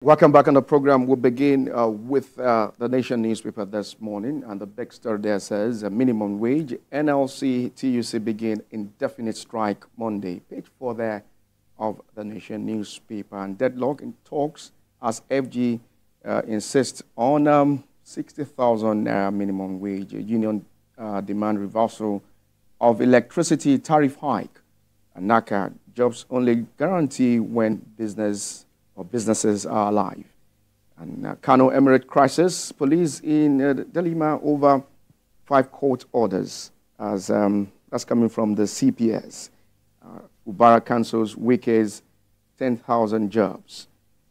Welcome back on the program. We'll begin with the Nation newspaper this morning, and the big story there says minimum wage, NLC, TUC begin indefinite strike Monday. Page 4 there of the Nation newspaper. And deadlock in talks as FG insists on 60,000 naira minimum wage. Union demand reversal of electricity tariff hike. And NACA jobs only guarantee when businesses are alive. And Kano Emirate crisis, police in Delima over 5 court orders, as that's coming from the CPS. Ubara cancels Wike's 10,000 jobs.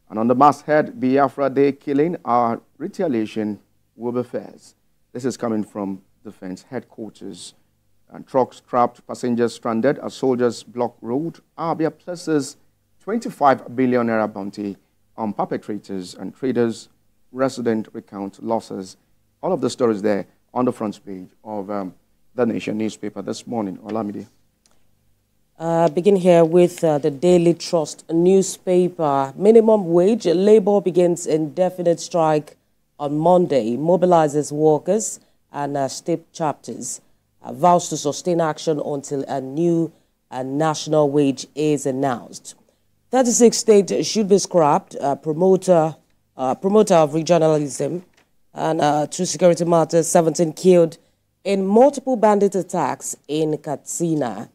And on the masthead, Biafra Day killing, our retaliation will be fierce. This is coming from Defense Headquarters. And trucks trapped, passengers stranded as soldiers block road. Abia places 25 billion naira bounty on perpetrators and traders. Resident recount losses. All of the stories there on the front page of the Nation newspaper this morning. Olamide. Begin here with the Daily Trust newspaper. Minimum wage. Labour begins indefinite strike on Monday. Mobilizes workers and state chapters. Vows to sustain action until a new national wage is announced. 36 states should be scrapped. Promoter of regionalism and true security matters. 17 killed in multiple bandit attacks in Katsina.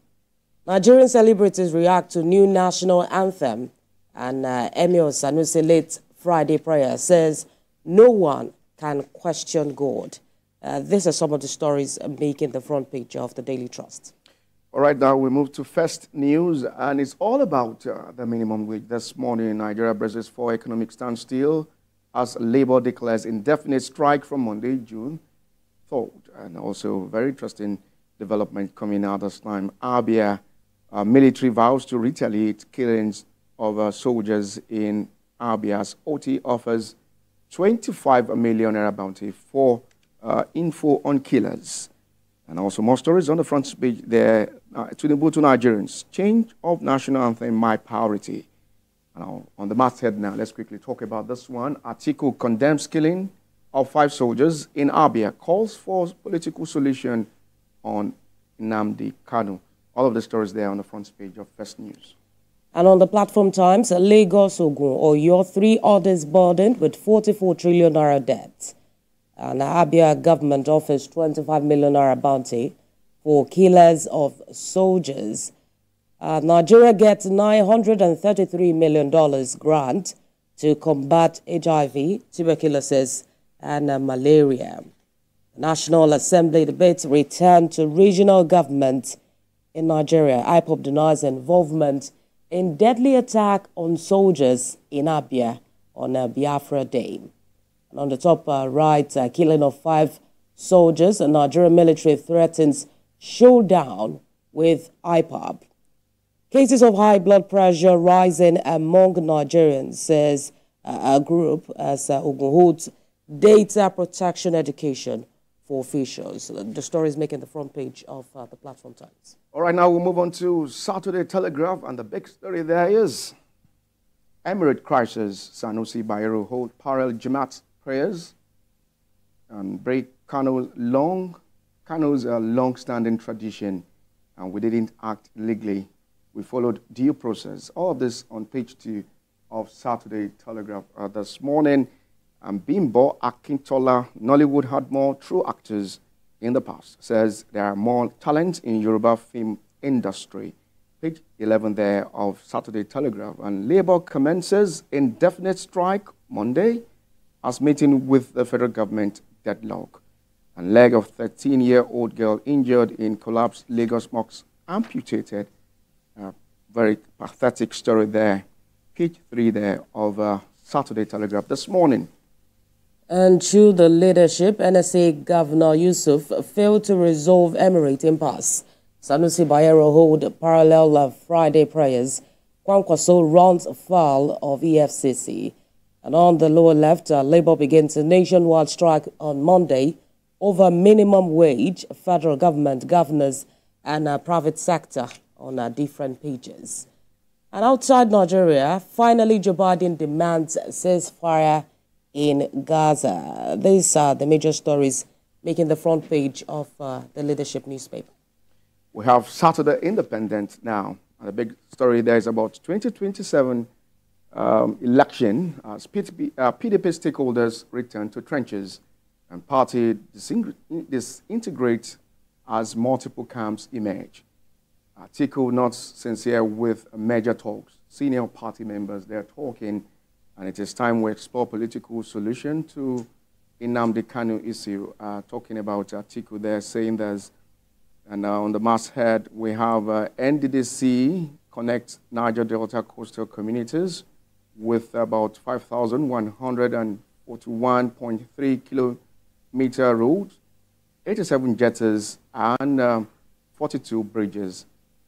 Nigerian celebrities react to new national anthem, and Emir Sanusi late Friday prayer says no one can question God. These are some of the stories making the front page of the Daily Trust. All right, now we move to First News, and it's all about the minimum wage. This morning, Nigeria braces for economic standstill as Labour declares indefinite strike from Monday, June 3rd. And also, very interesting development coming out this time. Abia military vows to retaliate killings of soldiers in Abia's OT offers 25 million naira bounty for info on killers. And also more stories on the front page there. To Nigerians, change of national anthem, my priority. Now, on the masthead now, let's quickly talk about this one. Article condemns killing of 5 soldiers in Abia, calls for political solution on Nnamdi Kanu. All of the stories there on the front page of First News. And on the platform Times, Lagos, Ogun, or your 3 others burdened with 44 trillion naira debt. And Abia government offers 25 million naira bounty for killers of soldiers. Nigeria gets $933 million grant to combat HIV, tuberculosis, and malaria. National Assembly debates return to regional government in Nigeria. IPOB denies involvement in deadly attack on soldiers in Abia on Biafra Day. And on the top right, killing of 5 soldiers, the Nigerian military threatens showdown with IPOB. Cases of high blood pressure rising among Nigerians, says a group as Ogun holds data protection education for officials. The story is making the front page of the Platform Times. All right, now we'll move on to Saturday Telegraph, and the big story there is Emirate crisis. Sanusi Bayero hold parallel Jamaat prayers and break Kano's long-standing tradition, and we didn't act illegally. We followed due process. All of this on page 2 of Saturday Telegraph this morning. And Bimbo Akintola, Nollywood had more true actors in the past, says there are more talent in Yoruba film industry. Page 11 there of Saturday Telegraph. And Labour commences indefinite strike Monday as meeting with the federal government deadlock. And leg of 13-year-old girl injured in collapsed Lagos mosque amputated. Very pathetic story there. Page 3 there of Saturday Telegraph this morning. And through the leadership, NSA Governor Yusuf failed to resolve Emirate impasse. Sanusi Bayero hold parallel Friday prayers. Kwankwaso runs afoul of EFCC. And on the lower left, Labour begins a nationwide strike on Monday over minimum wage, federal government, governors, and private sector on different pages. And outside Nigeria, finally Joe Biden demands ceasefire in Gaza. These are the major stories making the front page of the leadership newspaper. We have Saturday Independent now. And the big story there is about 2027 election as PDP stakeholders return to trenches and party disintegrate as multiple camps emerge. Atiku not sincere with major talks. Senior party members, they're talking, and it is time we explore political solution to Nnamdi Kanu issue. Talking about Atiku, they're saying there's, and on the masthead, we have NDDC connect Niger Delta coastal communities with about 5,141.3 kilometer roads, 87 jetties, and 42 bridges.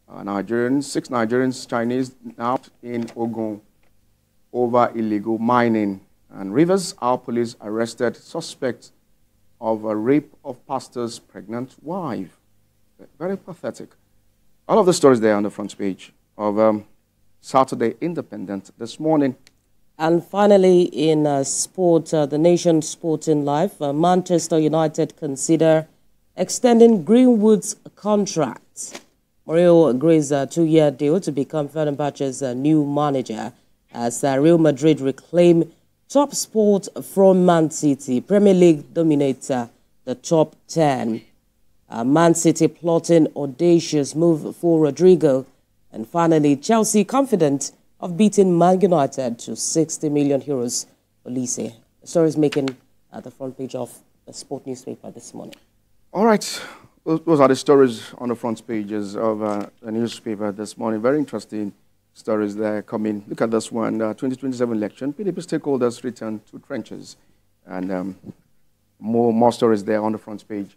Six Nigerians, Chinese nabbed in Ogun over illegal mining. And Rivers, our police arrested suspect of a rape of pastor's pregnant wife. Very pathetic. All of the stories there on the front page of Saturday Independent this morning. And finally, in sport, the nation's sporting life, Manchester United consider extending Greenwood's contract. Mourinho agrees a 2-year deal to become Fenerbahce's new manager as Real Madrid reclaim top spot from Man City. Premier League dominates the top 10. Man City plotting audacious move for Rodrigo. And finally, Chelsea confident of beating Man United to 60 million euros for Lise. The story is making the front page of the sport newspaper this morning. All right. Those are the stories on the front pages of the newspaper this morning. Very interesting stories there coming. Look at this one, 2027 election. PDP stakeholders return to trenches. And more stories there on the front page